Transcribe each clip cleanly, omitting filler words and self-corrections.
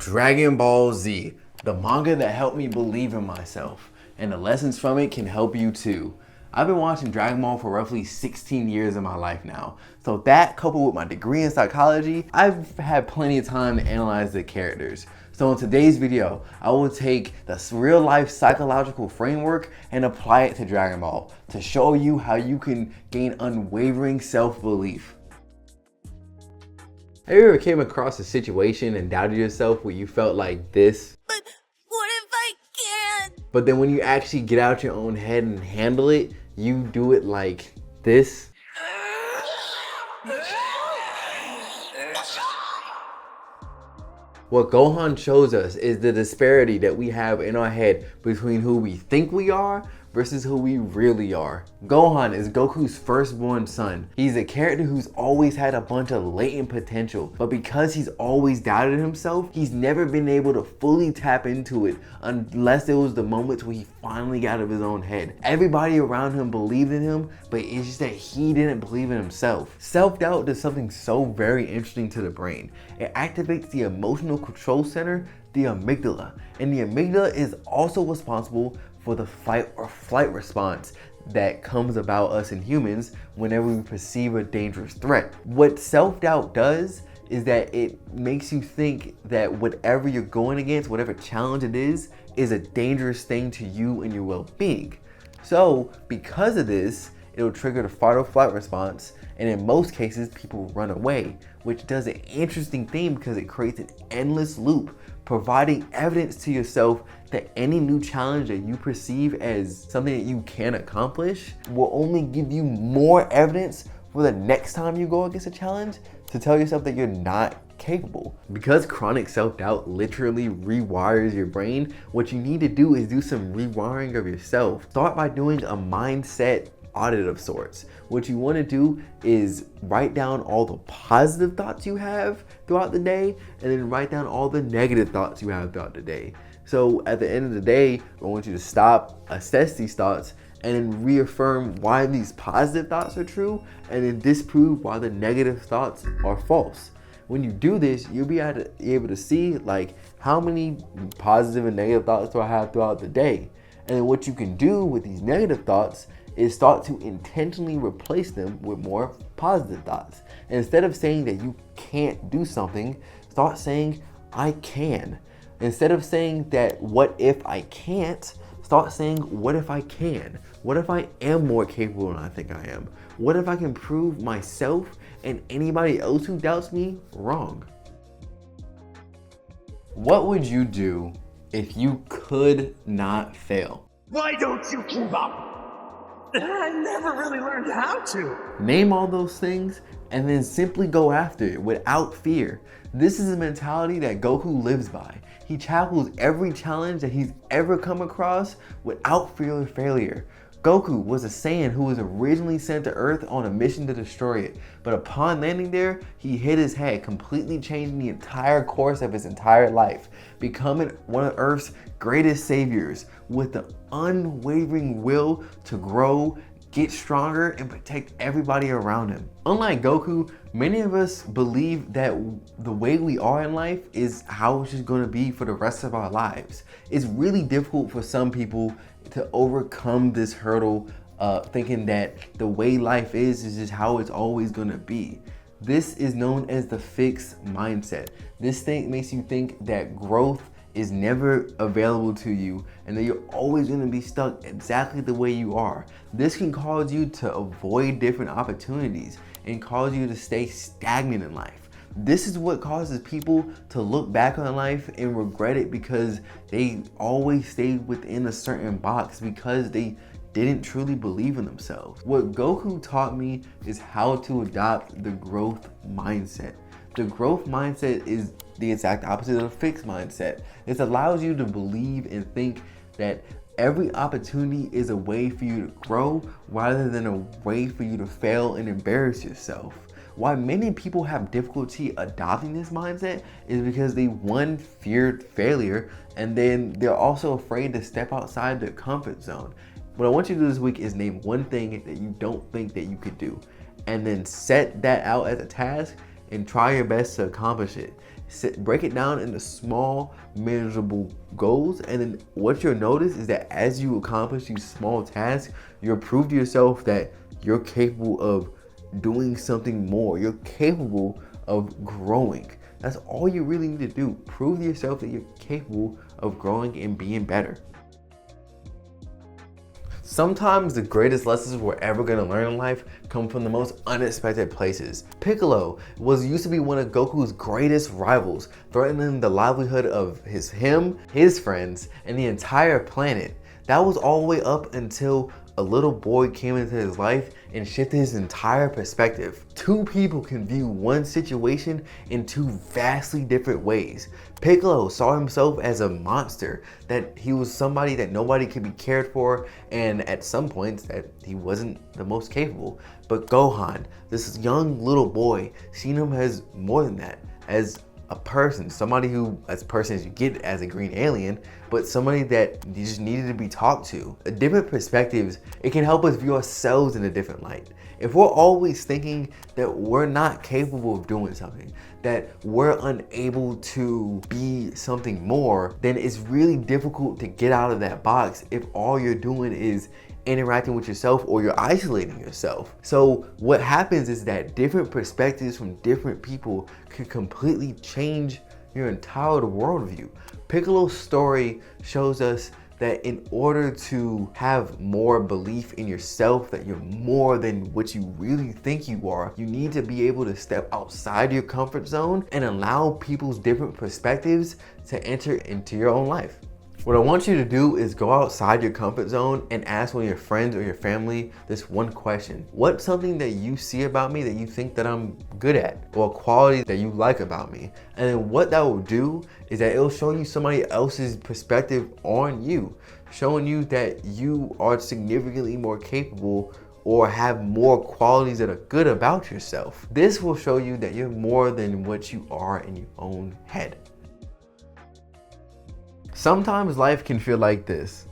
Dragon Ball Z, the manga that helped me believe in myself, and the lessons from it can help you too. I've been watching Dragon Ball for roughly 16 years of my life now. So that, coupled with my degree in psychology, I've had plenty of time to analyze the characters. So in today's video, I will take the real life psychological framework and apply it to Dragon Ball to show you how you can gain unwavering self-belief. Have you ever came across a situation and doubted yourself where you felt like this? But what if I can't? But then when you actually get out your own head and handle it, you do it like this? What Gohan shows us is the disparity that we have in our head between who we think we are versus who we really are. Gohan is Goku's firstborn son. He's a character who's always had a bunch of latent potential, but because he's always doubted himself, he's never been able to fully tap into it unless it was the moments where he finally got out of his own head. Everybody around him believed in him, but it's just that he didn't believe in himself. Self-doubt does something so very interesting to the brain. It activates the emotional control center, the amygdala, and the amygdala is also responsible for the fight or flight response that comes about us in humans whenever we perceive a dangerous threat. What self-doubt does is that it makes you think that whatever you're going against, whatever challenge it is a dangerous thing to you and your well-being. So because of this, it'll trigger the fight or flight response, and in most cases people run away, which does an interesting thing because it creates an endless loop, providing evidence to yourself that any new challenge that you perceive as something that you can accomplish will only give you more evidence for the next time you go against a challenge to tell yourself that you're not capable. Because chronic self-doubt literally rewires your brain, what you need to do is do some rewiring of yourself. Start by doing a mindset audit of sorts. What you want to do is write down all the positive thoughts you have throughout the day, and then write down all the negative thoughts you have throughout the day. So at the end of the day, I want you to stop, assess these thoughts, and then reaffirm why these positive thoughts are true, and then disprove why the negative thoughts are false. When you do this, you'll be able to see like how many positive and negative thoughts do I have throughout the day. And then what you can do with these negative thoughts is start to intentionally replace them with more positive thoughts. And instead of saying that you can't do something, start saying, I can. Instead of saying that, what if I can't, start saying, what if I can? What if I am more capable than I think I am? What if I can prove myself and anybody else who doubts me wrong? What would you do if you could not fail? Why don't you give up? I never really learned how to. Name all those things and then simply go after it without fear. This is a mentality that Goku lives by. He tackles every challenge that he's ever come across without fear of failure. Goku was a Saiyan who was originally sent to Earth on a mission to destroy it, but upon landing there, he hit his head, completely changing the entire course of his entire life, becoming one of Earth's greatest saviors with the unwavering will to grow, get stronger, and protect everybody around him. Unlike Goku, many of us believe that the way we are in life is how it's just going to be for the rest of our lives. It's really difficult for some people to overcome this hurdle, thinking that the way life is just how it's always going to be. This is known as the fixed mindset. This thing makes you think that growth is never available to you and that you're always going to be stuck exactly the way you are. This can cause you to avoid different opportunities and cause you to stay stagnant in life. This is what causes people to look back on life and regret it because they always stayed within a certain box because they didn't truly believe in themselves. What Goku taught me is how to adopt the growth mindset. The growth mindset is the exact opposite of the fixed mindset. This allows you to believe and think that every opportunity is a way for you to grow rather than a way for you to fail and embarrass yourself. Why many people have difficulty adopting this mindset is because they, one, feared failure, and then they're also afraid to step outside their comfort zone. What I want you to do this week is name one thing that you don't think that you could do, and then set that out as a task and try your best to accomplish it. Break it down into small, manageable goals, and then what you'll notice is that as you accomplish these small tasks, you'll prove to yourself that you're capable of doing something more. You're capable of growing. That's all you really need to do. Prove to yourself that you're capable of growing and being better. Sometimes the greatest lessons we're ever going to learn in life come from the most unexpected places. Piccolo used to be one of Goku's greatest rivals, threatening the livelihood of him, his friends, and the entire planet. That was all the way up until a little boy came into his life and shifted his entire perspective. Two people can view one situation in two vastly different ways. Piccolo saw himself as a monster, that he was somebody that nobody could be cared for, and at some points that he wasn't the most capable. But Gohan, this young little boy, seen him as more than that, as a person, somebody who, as a person as you get as a green alien, but somebody that you just needed to be talked to. Different perspectives, it can help us view ourselves in a different light. If we're always thinking that we're not capable of doing something, that we're unable to be something more, then it's really difficult to get out of that box if all you're doing is interacting with yourself or you're isolating yourself. So what happens is that different perspectives from different people can completely change your entire worldview. Piccolo's story shows us that in order to have more belief in yourself, that you're more than what you really think you are, you need to be able to step outside your comfort zone and allow people's different perspectives to enter into your own life. What I want you to do is go outside your comfort zone and ask one of your friends or your family this one question. What's something that you see about me that you think that I'm good at, or a quality that you like about me? And then what that will do is that it'll show you somebody else's perspective on you, showing you that you are significantly more capable or have more qualities that are good about yourself. This will show you that you're more than what you are in your own head. Sometimes life can feel like this.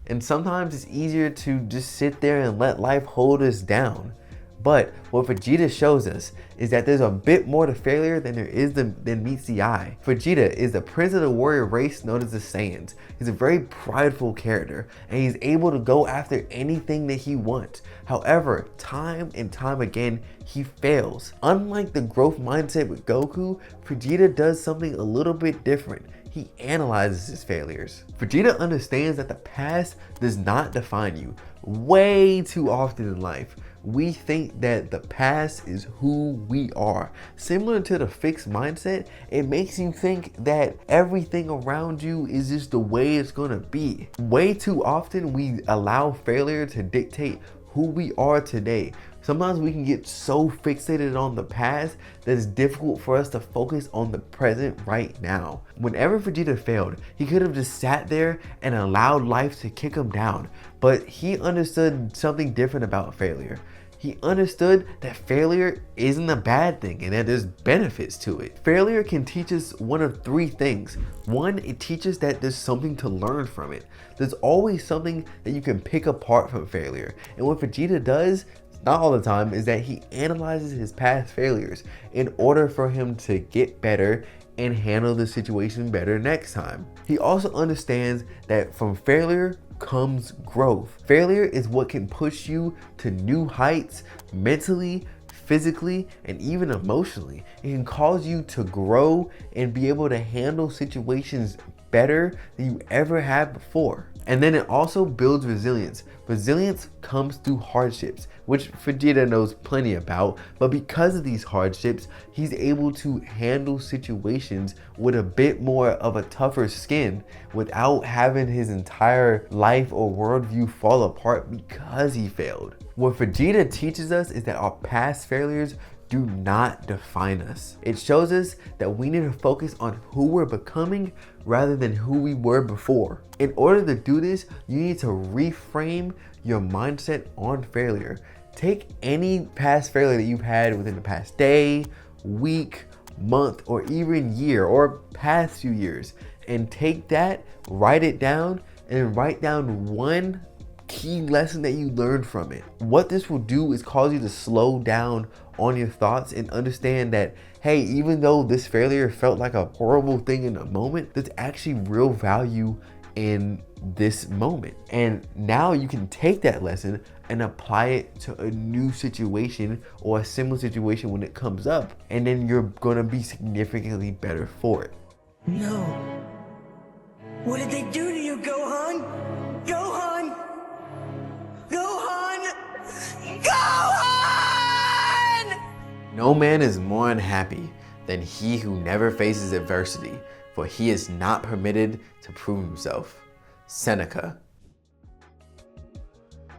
And sometimes it's easier to just sit there and let life hold us down. But what Vegeta shows us is that there's a bit more to failure than meets the eye. Vegeta is the prince of the warrior race known as the Saiyans. He's a very prideful character, and he's able to go after anything that he wants. However, time and time again, he fails. Unlike the growth mindset with Goku, Vegeta does something a little bit different. He analyzes his failures. Vegeta understands that the past does not define you. Way too often in life, we think that the past is who we are. Similar to the fixed mindset, it makes you think that everything around you is just the way it's gonna be. Way too often, we allow failure to dictate who we are today. Sometimes we can get so fixated on the past that it's difficult for us to focus on the present right now. Whenever Vegeta failed, he could have just sat there and allowed life to kick him down, but he understood something different about failure. He understood that failure isn't a bad thing and that there's benefits to it. Failure can teach us one of three things. One, it teaches that there's something to learn from it. There's always something that you can pick apart from failure. And what Vegeta does, not all the time, is that he analyzes his past failures in order for him to get better and handle the situation better next time. He also understands that from failure comes growth. Failure is what can push you to new heights mentally, physically, and even emotionally. It can cause you to grow and be able to handle situations better than you ever have before. And then it also builds resilience. Resilience comes through hardships, which Vegeta knows plenty about, but because of these hardships, he's able to handle situations with a bit more of a tougher skin without having his entire life or worldview fall apart because he failed. What Vegeta teaches us is that our past failures do not define us. It shows us that we need to focus on who we're becoming rather than who we were before. In order to do this, you need to reframe your mindset on failure. Take any past failure that you've had within the past day, week, month, or even year, or past few years, and take that, write it down, and write down one key lesson that you learned from it. What this will do is cause you to slow down on your thoughts and understand that, hey, even though this failure felt like a horrible thing in the moment, there's actually real value in this moment. And now you can take that lesson and apply it to a new situation or a similar situation when it comes up, and then you're gonna be significantly better for it. No. What did they do to you, Gohan? Gohan! Gohan! Gohan! No man is more unhappy than he who never faces adversity, for he is not permitted to prove himself. Seneca.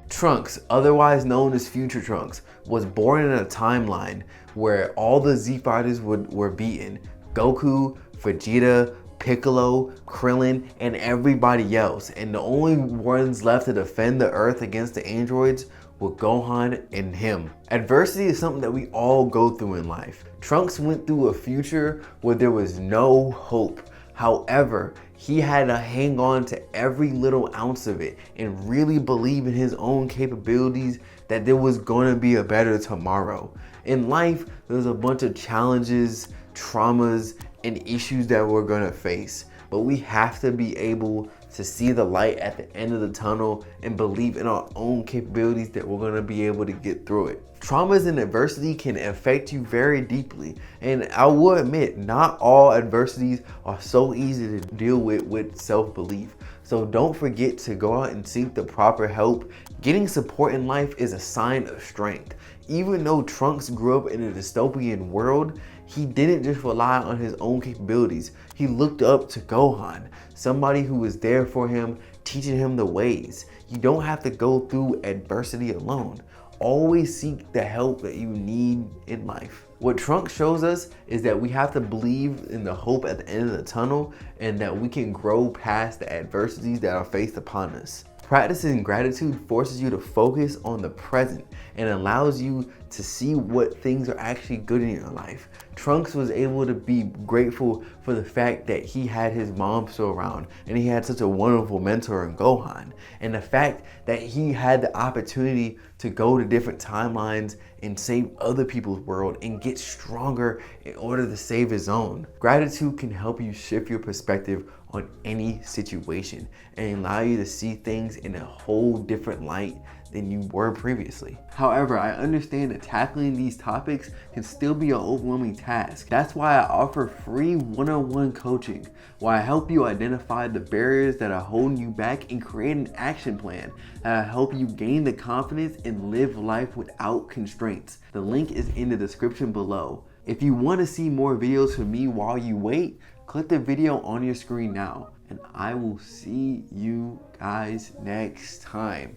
Trunks, otherwise known as Future Trunks, was born in a timeline where all the Z fighters were beaten. Goku, Vegeta, Piccolo, Krillin, and everybody else. And the only ones left to defend the Earth against the androids were Gohan and him. Adversity is something that we all go through in life. Trunks went through a future where there was no hope. However, he had to hang on to every little ounce of it and really believe in his own capabilities that there was going to be a better tomorrow. In life, there's a bunch of challenges, traumas, and issues that we're going to face. But we have to be able to see the light at the end of the tunnel and believe in our own capabilities that we're going to be able to get through it. Traumas and adversity can affect you very deeply, and I will admit, not all adversities are so easy to deal with self-belief. So don't forget to go out and seek the proper help. Getting support in life is a sign of strength. Even though Trunks grew up in a dystopian world, he didn't just rely on his own capabilities. He looked up to Gohan, somebody who was there for him, teaching him the ways. You don't have to go through adversity alone. Always seek the help that you need in life. What Trunks shows us is that we have to believe in the hope at the end of the tunnel and that we can grow past the adversities that are faced upon us. Practicing gratitude forces you to focus on the present and allows you to see what things are actually good in your life. Trunks was able to be grateful for the fact that he had his mom still around and he had such a wonderful mentor in Gohan. And the fact that he had the opportunity to go to different timelines and save other people's world and get stronger in order to save his own. Gratitude can help you shift your perspective on any situation and allow you to see things in a whole different light than you were previously. However, I understand that tackling these topics can still be an overwhelming task. That's why I offer free one-on-one coaching, where I help you identify the barriers that are holding you back and create an action plan that'll help you gain the confidence and live life without constraints. The link is in the description below. If you want to see more videos from me while you wait, click the video on your screen now, and I will see you guys next time.